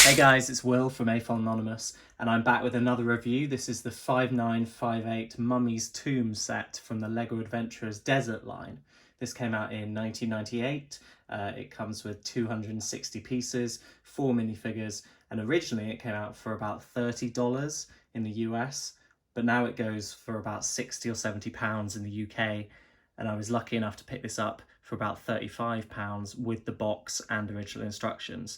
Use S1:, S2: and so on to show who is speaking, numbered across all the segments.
S1: Hey guys, it's Will from AFOL Anonymous, and I'm back with another review. This is the 5958 Mummy's Tomb set from the LEGO Adventurers Desert line. This came out in 1998. It comes with 260 pieces, 4 minifigures, and originally it came out for about $30 in the US, but now it goes for about 60 or 70 pounds in the UK, and I was lucky enough to pick this up for about 35 pounds with the box and original instructions.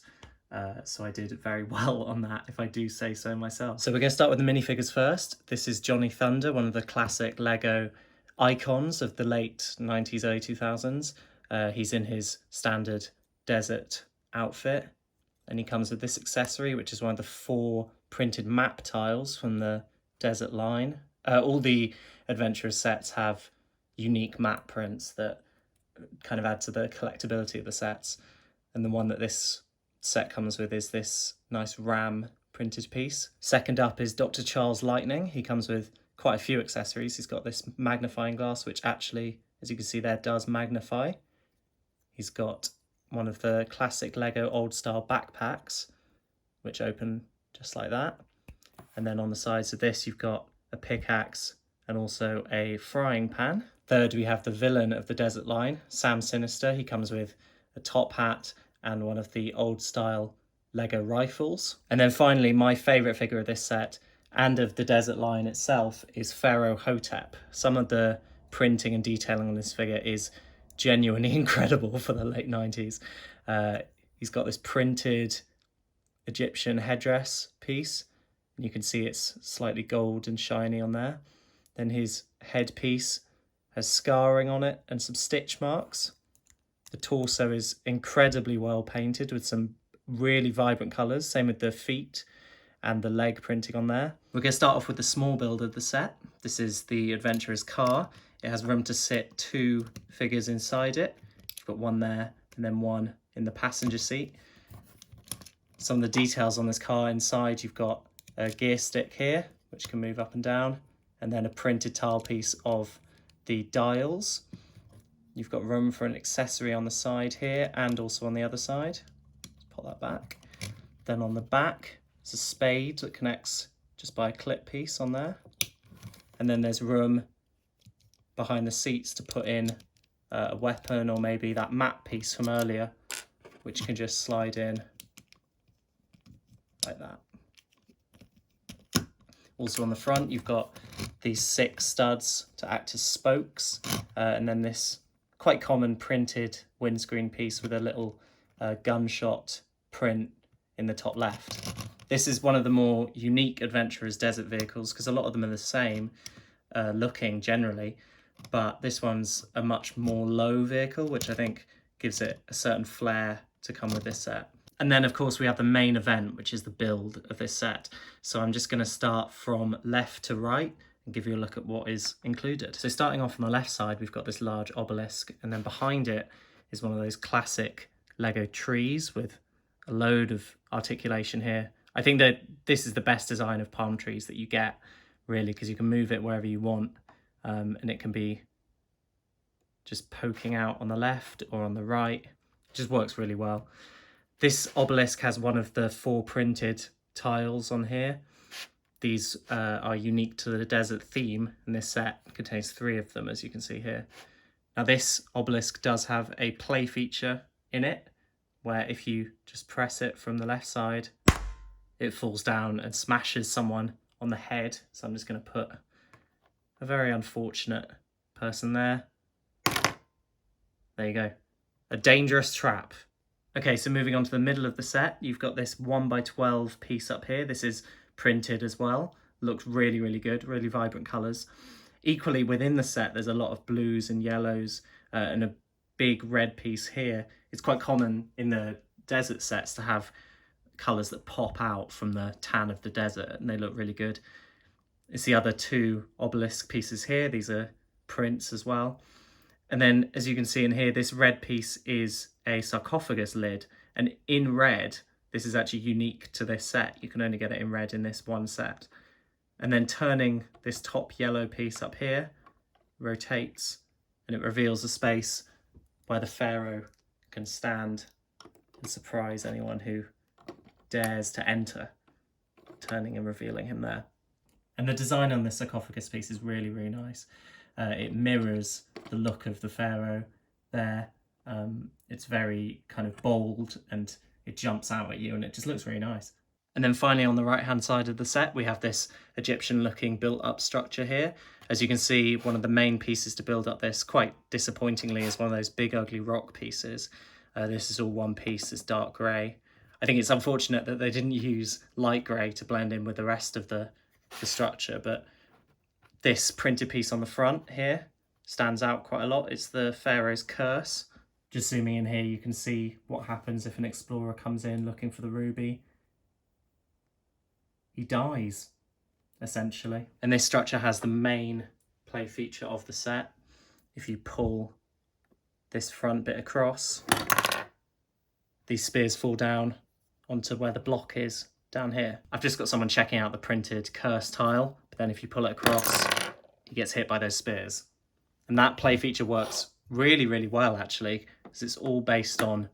S1: So I did very well on that, if I do say so myself. So we're going to start with the minifigures first. This is Johnny Thunder, one of the classic LEGO icons of the late 90s, early 2000s. He's in his standard desert outfit, and he comes with this accessory, which is one of the 4 printed map tiles from the desert line. All the Adventurer sets have unique map prints that kind of add to the collectability of the sets, and the one that this set comes with is this nice ram printed piece. Second up is Dr. Charles Lightning. He comes with quite a few accessories. He's got this magnifying glass, which actually, as you can see there, does magnify. He's got one of the classic LEGO old style backpacks, which open just like that. And then on the sides of this, you've got a pickaxe and also a frying pan. Third, we have the villain of the desert line, Sam Sinister. He comes with a top hat and one of the old style LEGO rifles. And then finally, my favourite figure of this set and of the desert line itself is Pharaoh Hotep. Some of the printing and detailing on this figure is genuinely incredible for the late 90s. He's got this printed Egyptian headdress piece, and you can see it's slightly gold and shiny on there. Then his headpiece has scarring on it and some stitch marks. The torso is incredibly well painted with some really vibrant colours, same with the feet and the leg printing on there. We're going to start off with the small build of the set. This is the Adventurer's car. It has room to sit 2 figures inside it. You've got one there and then one in the passenger seat. Some of the details on this car inside, you've got a gear stick here, which can move up and down, and then a printed tile piece of the dials. You've got room for an accessory on the side here and also on the other side. Let's pop that back. Then on the back, there's a spade that connects just by a clip piece on there. And then there's room behind the seats to put in a weapon or maybe that map piece from earlier, which can just slide in like that. Also on the front, you've got these 6 studs to act as spokes, and then this quite common printed windscreen piece with a little gunshot print in the top left. This is one of the more unique Adventurers desert vehicles because a lot of them are the same looking generally, but this one's a much more low vehicle, which I think gives it a certain flair to come with this set. And then of course we have the main event, which is the build of this set. So I'm just going to start from left to right and give you a look at what is included. So starting off on the left side, we've got this large obelisk, and then behind it is one of those classic LEGO trees with a load of articulation here. I think that this is the best design of palm trees that you get, really, because you can move it wherever you want, and it can be just poking out on the left or on the right. It just works really well. This obelisk has one of the 4 printed tiles on here. These are unique to the desert theme, and this set contains 3 of them, as you can see here. Now this obelisk does have a play feature in it, where if you just press it from the left side, it falls down and smashes someone on the head. So I'm just going to put a very unfortunate person there. There you go. A dangerous trap. Okay, so moving on to the middle of the set, you've got this 1x12 piece up here. This is printed as well. Looks really, really good, really vibrant colours. Equally within the set, there's a lot of blues and yellows and a big red piece here. It's quite common in the desert sets to have colours that pop out from the tan of the desert, and they look really good. It's the other 2 obelisk pieces here. These are prints as well. And then, as you can see in here, this red piece is a sarcophagus lid, and in red, this is actually unique to this set. You can only get it in red in this one set. And then turning this top yellow piece up here, rotates, and it reveals a space where the Pharaoh can stand and surprise anyone who dares to enter, turning and revealing him there. And the design on this sarcophagus piece is really, really nice. It mirrors the look of the pharaoh there. It's very kind of bold and it jumps out at you and it just looks really nice. And then finally on the right hand side of the set we have this Egyptian looking built up structure here. As you can see, one of the main pieces to build up this, quite disappointingly, is one of those big ugly rock pieces. This is all one piece, it's dark grey. I think it's unfortunate that they didn't use light grey to blend in with the rest of the structure, but this printed piece on the front here stands out quite a lot. It's the Pharaoh's curse. Just zooming in here, you can see what happens if an explorer comes in looking for the ruby. He dies, essentially. And this structure has the main play feature of the set. If you pull this front bit across, these spears fall down onto where the block is down here. I've just got someone checking out the printed curse tile, but then if you pull it across, he gets hit by those spears. And that play feature works really, really well, actually, because it's all based on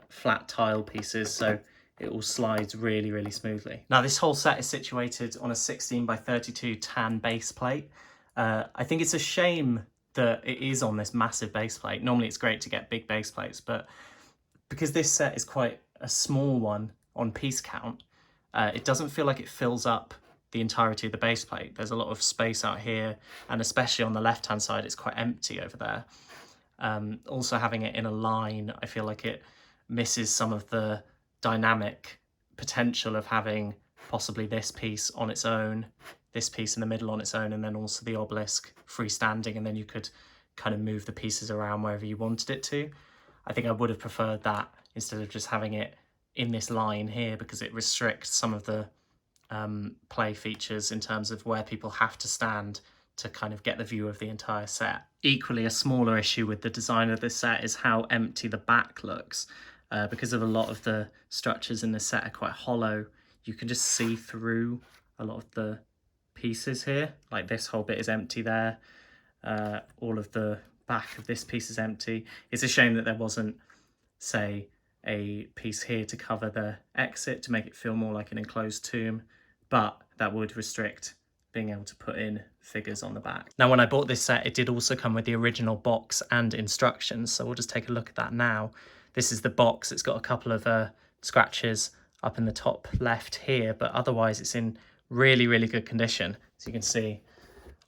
S1: flat tile pieces, so it all slides really, really smoothly. Now, this whole set is situated on a 16 by 32 tan base plate. I think it's a shame that it is on this massive base plate. Normally it's great to get big base plates, but because this set is quite a small one on piece count, it doesn't feel like it fills up the entirety of the base plate. There's a lot of space out here, and especially on the left hand side it's quite empty over there. Also having it in a line, I feel like it misses some of the dynamic potential of having possibly this piece on its own, this piece in the middle on its own, and then also the obelisk freestanding, and then you could kind of move the pieces around wherever you wanted it to. I think I would have preferred that instead of just having it in this line here, because it restricts some of the play features in terms of where people have to stand to kind of get the view of the entire set. Equally, a smaller issue with the design of this set is how empty the back looks. Because of a lot of the structures in the set are quite hollow, you can just see through a lot of the pieces here. Like this whole bit is empty there. All of the back of this piece is empty. It's a shame that there wasn't, say, a piece here to cover the exit to make it feel more like an enclosed tomb, but that would restrict being able to put in figures on the back. Now, when I bought this set, it did also come with the original box and instructions, so we'll just take a look at that now. This is the box. It's got a couple of scratches up in the top left here, but otherwise it's in really, really good condition. As you can see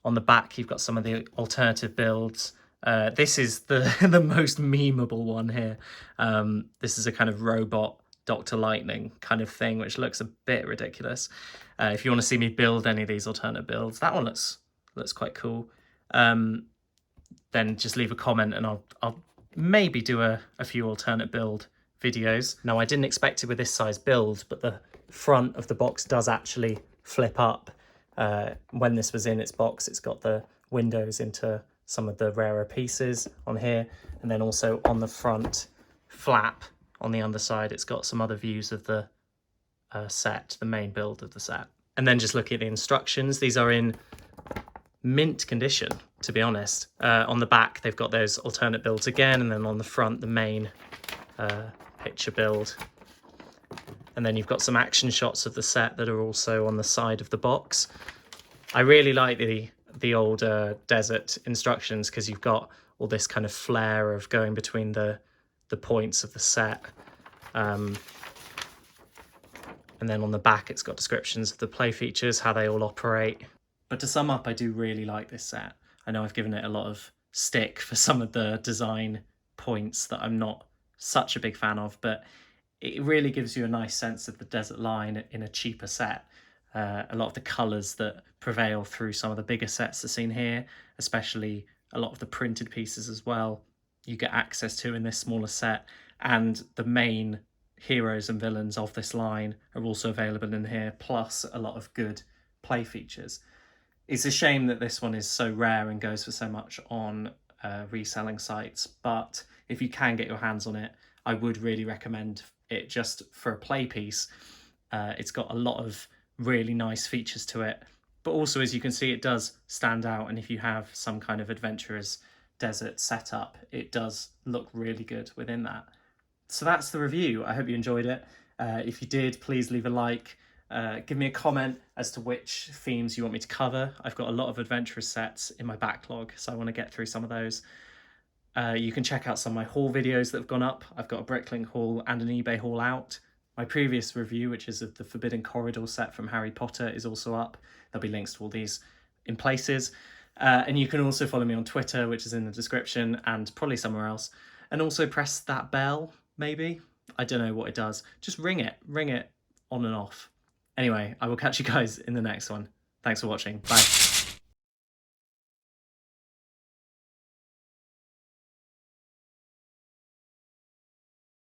S1: on the back, you've got some of the alternative builds. This is the most memeable one here. This is a kind of robot Dr. Lightning kind of thing, which looks a bit ridiculous. If you want to see me build any of these alternate builds, that one looks quite cool. Then just leave a comment and I'll maybe do a few alternate build videos. Now, I didn't expect it with this size build, but the front of the box does actually flip up. When this was in its box, it's got the windows into some of the rarer pieces on here, and then also on the front flap on the underside, it's got some other views of the set, the main build of the set. And then just looking at the instructions, these are in mint condition, to be honest. On the back, they've got those alternate builds again, and then on the front, the main picture build. And then you've got some action shots of the set that are also on the side of the box. I really like the old desert instructions, because you've got all this kind of flair of going between the points of the set. And then on the back, it's got descriptions of the play features, how they all operate. But to sum up, I do really like this set. I know I've given it a lot of stick for some of the design points that I'm not such a big fan of, but it really gives you a nice sense of the desert line in a cheaper set. A lot of the colours that prevail through some of the bigger sets are seen here, especially a lot of the printed pieces as well, you get access to in this smaller set. And the main heroes and villains of this line are also available in here, plus a lot of good play features. It's a shame that this one is so rare and goes for so much on reselling sites, but if you can get your hands on it, I would really recommend it just for a play piece. It's got a lot of really nice features to it, but also, as you can see, it does stand out, and if you have some kind of adventurous desert setup, it does look really good within that. So that's the review. I hope you enjoyed it. If you did, please leave a like. Give me a comment as to which themes you want me to cover. I've got a lot of adventurous sets in my backlog, so I want to get through some of those. You can check out some of my haul videos that have gone up. I've got a Bricklink haul and an eBay haul out. My previous review, which is of the Forbidden Corridor set from Harry Potter, is also up. There'll be links to all these in places. And you can also follow me on Twitter, which is in the description, and probably somewhere else. And also press that bell, maybe. I don't know what it does. Just ring it on and off. Anyway, I will catch you guys in the next one. Thanks for watching. Bye.